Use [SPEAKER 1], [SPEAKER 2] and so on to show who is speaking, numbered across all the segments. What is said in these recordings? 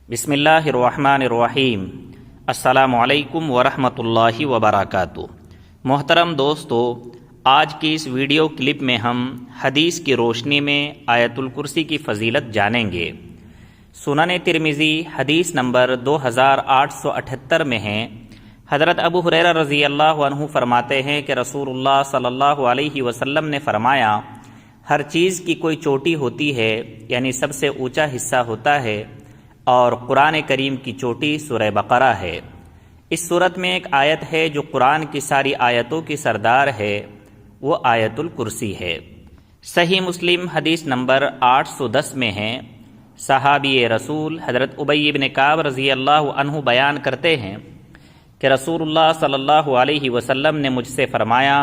[SPEAKER 1] بسم اللہ الرحمن الرحیم۔ السلام علیکم ورحمۃ اللہ وبرکاتہ۔ محترم دوستو، آج کی اس ویڈیو کلپ میں ہم حدیث کی روشنی میں آیت الکرسی کی فضیلت جانیں گے۔ سنن ترمذی حدیث نمبر 2878 میں ہے، حضرت ابو ہریرہ رضی اللہ عنہ فرماتے ہیں کہ رسول اللہ صلی اللہ علیہ وسلم نے فرمایا، ہر چیز کی کوئی چوٹی ہوتی ہے، یعنی سب سے اونچا حصہ ہوتا ہے، اور قرآن کریم کی چوٹی سورہ بقرہ ہے۔ اس صورت میں ایک آیت ہے جو قرآن کی ساری آیتوں کی سردار ہے، وہ آیت الکرسی ہے۔ صحیح مسلم حدیث نمبر 810 میں ہے، صحابی رسول حضرت ابی بن کعب رضی اللہ عنہ بیان کرتے ہیں کہ رسول اللہ صلی اللہ علیہ وسلم نے مجھ سے فرمایا،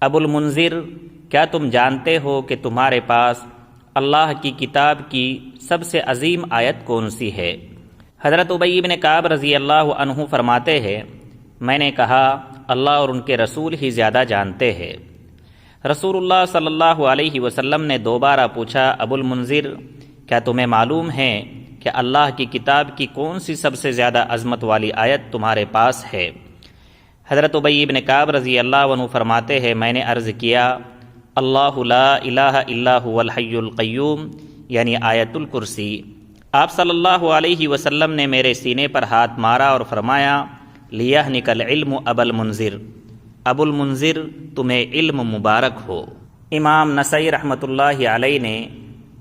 [SPEAKER 1] ابو المنذر، کیا تم جانتے ہو کہ تمہارے پاس اللہ کی کتاب کی سب سے عظیم آیت کون سی ہے؟ حضرت ابی بن کعب رضی اللہ عنہ فرماتے ہیں، میں نے کہا، اللہ اور ان کے رسول ہی زیادہ جانتے ہیں۔ رسول اللہ صلی اللہ علیہ وسلم نے دوبارہ پوچھا، ابو المنذر، کیا تمہیں معلوم ہے کہ اللہ کی کتاب کی کون سی سب سے زیادہ عظمت والی آیت تمہارے پاس ہے؟ حضرت ابی بن کعب رضی اللہ عنہ فرماتے ہیں، میں نے عرض کیا، اللہ لا الہ الا هو الحی القیوم، یعنی آیت الکرسی۔ آپ صلی اللہ علیہ وسلم نے میرے سینے پر ہاتھ مارا اور فرمایا، لیہنک العلم ابا المنذر، ابو المنذر، تمہیں علم مبارک ہو۔ امام نسائی رحمۃ اللہ علیہ نے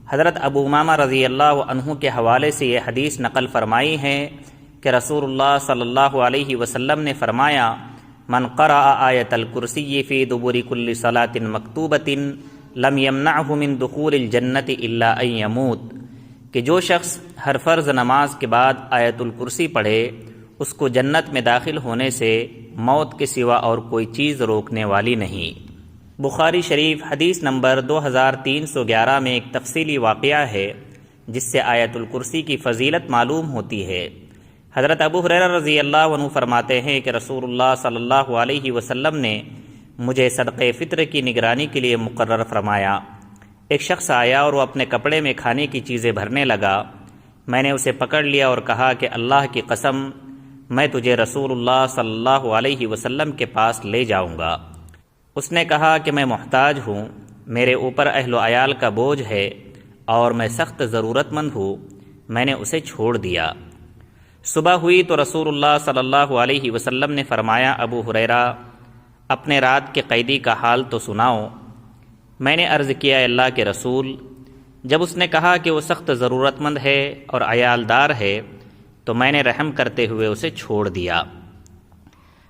[SPEAKER 1] حضرت ابو امامہ رضی اللہ عنہ کے حوالے سے یہ حدیث نقل فرمائی ہے کہ رسول اللہ صلی اللہ علیہ وسلم نے فرمایا، من قرأ آیت الکرسی فی دبر کل صلاۃ مکتوبۃ لم یمنعہ من دخول الجنۃ الا ان یموت، کہ جو شخص ہر فرض نماز کے بعد آیت الکرسی پڑھے، اس کو جنت میں داخل ہونے سے موت کے سوا اور کوئی چیز روکنے والی نہیں۔ بخاری شریف حدیث نمبر 2311 میں ایک تفصیلی واقعہ ہے جس سے آیت الکرسی کی فضیلت معلوم ہوتی ہے۔ حضرت ابو ہریرہ رضی اللہ عنہ فرماتے ہیں کہ رسول اللہ صلی اللہ علیہ وسلم نے مجھے صدقہ فطر کی نگرانی کے لیے مقرر فرمایا۔ ایک شخص آیا اور وہ اپنے کپڑے میں کھانے کی چیزیں بھرنے لگا۔ میں نے اسے پکڑ لیا اور کہا کہ اللہ کی قسم، میں تجھے رسول اللہ صلی اللہ علیہ وسلم کے پاس لے جاؤں گا۔ اس نے کہا کہ میں محتاج ہوں، میرے اوپر اہل و عیال کا بوجھ ہے اور میں سخت ضرورت مند ہوں۔ میں نے اسے چھوڑ دیا۔ صبح ہوئی تو رسول اللہ صلی اللہ علیہ وسلم نے فرمایا، ابو ہریرہ، اپنے رات کے قیدی کا حال تو سناؤ۔ میں نے عرض کیا، اللہ کے رسول، جب اس نے کہا کہ وہ سخت ضرورت مند ہے اور عیالدار ہے تو میں نے رحم کرتے ہوئے اسے چھوڑ دیا۔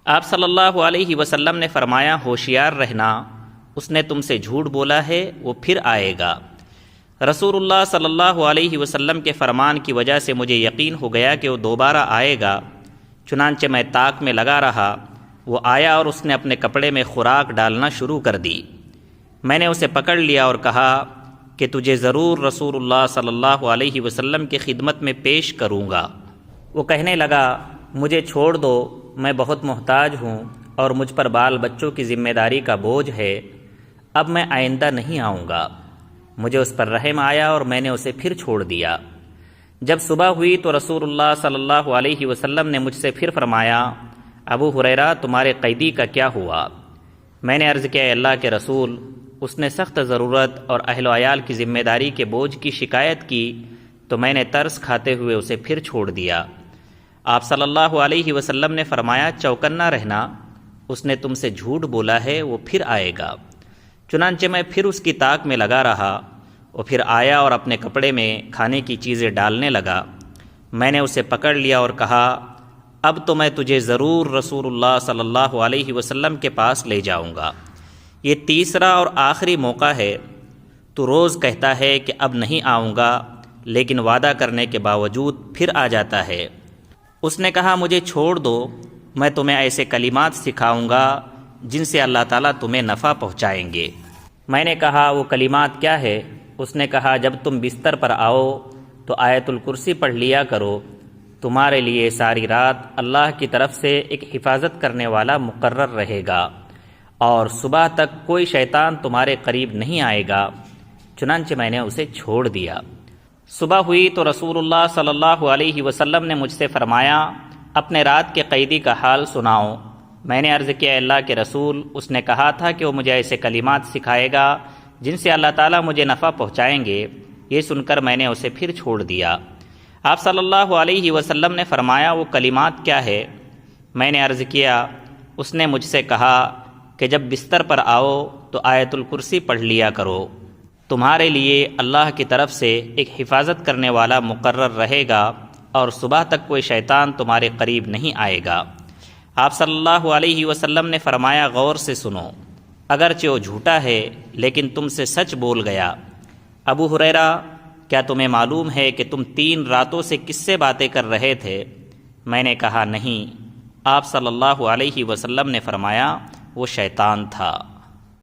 [SPEAKER 1] آپ صلی اللہ علیہ وسلم نے فرمایا، ہوشیار رہنا، اس نے تم سے جھوٹ بولا ہے، وہ پھر آئے گا۔ رسول اللہ صلی اللہ علیہ وسلم کے فرمان کی وجہ سے مجھے یقین ہو گیا کہ وہ دوبارہ آئے گا، چنانچہ میں طاق میں لگا رہا۔ وہ آیا اور اس نے اپنے کپڑے میں خوراک ڈالنا شروع کر دی۔ میں نے اسے پکڑ لیا اور کہا کہ تجھے ضرور رسول اللہ صلی اللہ علیہ وسلم کی خدمت میں پیش کروں گا۔ وہ کہنے لگا، مجھے چھوڑ دو، میں بہت محتاج ہوں اور مجھ پر بال بچوں کی ذمہ داری کا بوجھ ہے، اب میں آئندہ نہیں آؤں گا۔ مجھے اس پر رحم آیا اور میں نے اسے پھر چھوڑ دیا۔ جب صبح ہوئی تو رسول اللہ صلی اللہ علیہ وسلم نے مجھ سے پھر فرمایا، ابو ہریرہ، تمہارے قیدی کا کیا ہوا؟ میں نے عرض کیا، اللہ کے رسول، اس نے سخت ضرورت اور اہل و عیال کی ذمہ داری کے بوجھ کی شکایت کی تو میں نے ترس کھاتے ہوئے اسے پھر چھوڑ دیا۔ آپ صلی اللہ علیہ وسلم نے فرمایا، چوکنا رہنا، اس نے تم سے جھوٹ بولا ہے، وہ پھر آئے گا۔ چنانچہ میں پھر اس کی طاق میں لگا رہا۔ وہ پھر آیا اور اپنے کپڑے میں کھانے کی چیزیں ڈالنے لگا۔ میں نے اسے پکڑ لیا اور کہا، اب تو میں تجھے ضرور رسول اللہ صلی اللہ علیہ وسلم کے پاس لے جاؤں گا۔ یہ تیسرا اور آخری موقع ہے۔ تو روز کہتا ہے کہ اب نہیں آؤں گا، لیکن وعدہ کرنے کے باوجود پھر آ جاتا ہے۔ اس نے کہا، مجھے چھوڑ دو، میں تمہیں ایسے کلمات سکھاؤں گا جن سے اللہ تعالیٰ تمہیں نفع پہنچائیں گے۔ میں نے کہا، وہ کلمات کیا ہے؟ اس نے کہا، جب تم بستر پر آؤ تو آیت الکرسی پڑھ لیا کرو، تمہارے لیے ساری رات اللہ کی طرف سے ایک حفاظت کرنے والا مقرر رہے گا اور صبح تک کوئی شیطان تمہارے قریب نہیں آئے گا۔ چنانچہ میں نے اسے چھوڑ دیا۔ صبح ہوئی تو رسول اللہ صلی اللہ علیہ وسلم نے مجھ سے فرمایا اپنے رات کے قیدی کا حال سناؤ۔ میں نے عرض کیا اللہ کے رسول، اس نے کہا تھا کہ وہ مجھے ایسے کلمات سکھائے گا جن سے اللہ تعالیٰ مجھے نفع پہنچائیں گے۔ یہ سن کر میں نے اسے پھر چھوڑ دیا۔ آپ صلی اللہ علیہ وسلم نے فرمایا وہ کلمات کیا ہے؟ میں نے عرض کیا، اس نے مجھ سے کہا کہ جب بستر پر آؤ تو آیت الکرسی پڑھ لیا کرو، تمہارے لیے اللہ کی طرف سے ایک حفاظت کرنے والا مقرر رہے گا اور صبح تک کوئی شیطان تمہارے قریب نہیں آئے گا۔ آپ صلی اللہ علیہ وسلم نے فرمایا غور سے سنو، اگرچہ وہ جھوٹا ہے لیکن تم سے سچ بول گیا۔ ابو ہریرہ، کیا تمہیں معلوم ہے کہ تم 3 راتوں سے کس سے باتیں کر رہے تھے؟ میں نے کہا نہیں۔ آپ صلی اللہ علیہ وسلم نے فرمایا وہ شیطان تھا۔